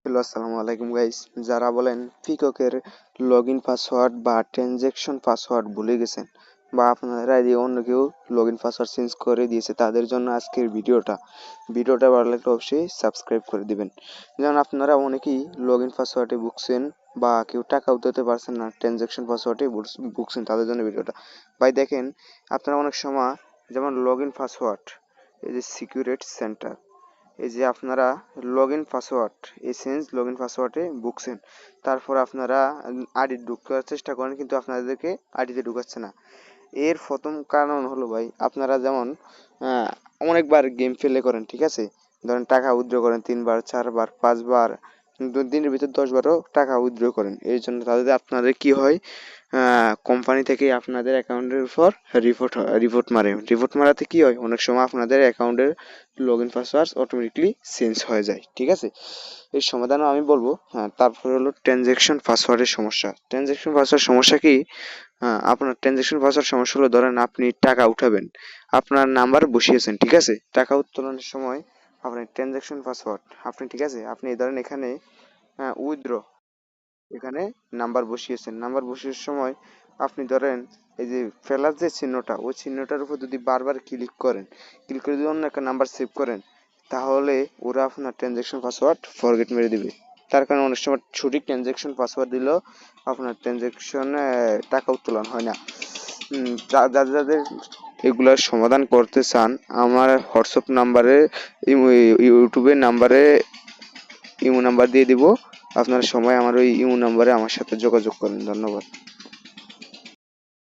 Hello, আসসালামু আলাইকুম guys. যারা বলেন পিককের লগইন পাসওয়ার্ড বা ট্রানজ্যাকশন পাসওয়ার্ড ভুলে গেছেন বা আপনার আইডি অন্য কেউ লগইন পাসওয়ার্ড চেঞ্জ করে দিয়েছে, তাদের জন্য আজকের ভিডিওটা ভালো লাগলে অবশ্যই সাবস্ক্রাইব করে দিবেন। যেমন আপনারা অনেকেই লগইন পাসওয়ার্ডে ভুগছেন বা কেউ টাকা উঠাতে পারছেন না, ট্রানজ্যাকশন পাসওয়ার্ডে ভুগছেন, তাদের জন্য ভিডিওটা। ভাই দেখেন, আপনারা অনেক সময় যেমন লগইন পাসওয়ার্ড, এই যে সিকিউরিটি সেন্টার, এই যে আপনারা লগইন পাসওয়ার্ড, এই চেঞ্জ লগইন পাসওয়ার্ডে ভুগছেন, তারপর আপনারা আইডি ঢুকার চেষ্টা করেন কিন্তু আপনাদেরকে আইডিতে ঢুকাচ্ছে না। এর প্রথম কারণ হলো ভাই, আপনারা যেমন অনেকবার গেম প্লে করেন, ঠিক আছে, ধরেন টাকা উইথড্র করেন 3 বার 4 বার 5 বার, দিনের ভিতর 10 বারও টাকা উইথড্র করেন। এই জন্য তাদের আপনাদের কি হয়, কোম্পানি থেকে আপনাদের অ্যাকাউন্টের উপর রিপোর্ট মারাতে কি হয়, অনেক সময় আপনাদের অ্যাকাউন্টের লগইন পাসওয়ার্ড অটোমেটিকলি চেঞ্জ হয়ে যায়, ঠিক আছে। এর সমাধানও আমি বলবো। তারপরে হলো ট্রানজ্যাকশন পাসওয়ার্ডের সমস্যা। ট্রানজ্যাকশন পাসওয়ার্ড সমস্যা কি? আপনার ট্রানজ্যাকশন পাসওয়ার্ড সমস্যা হলো, ধরেন আপনি টাকা উঠাবেন, আপনার নাম্বার বসিয়েছেন, ঠিক আছে, টাকা উত্তোলনের সময় আপনার ট্রানজ্যাকশন পাসওয়ার্ড আপনি, ঠিক আছে, আপনি ধরেন এখানে উইথড্র, এখানে নাম্বার বসিয়ে সময় আপনি ধরেন এই যে ফেলার যে চিহ্নটা, ওই চিহ্নটার উপর যদি বারবার ক্লিক করে যদি অন্য একটা নাম্বার সেভ করেন, তাহলে ওরা আপনার ট্রানজ্যাকশন পাসওয়ার্ড ফরগেট মেরে দিবে। তার কারণে অনেক সময় সঠিক ট্রানজ্যাকশন পাসওয়ার্ড দিলেও আপনার ট্রানজ্যাকশনে টাকা উত্তোলন হয় না। যাদের এগুলার সমাধান করতে চান, আমার হোয়াটসঅ্যাপ নাম্বারে, ইউটিউবের নাম্বারে ইমো নাম্বার দিয়ে দিব। আপনার সময় আমার ওই ইমো নাম্বারে আমার সাথে যোগাযোগ করেন। ধন্যবাদ।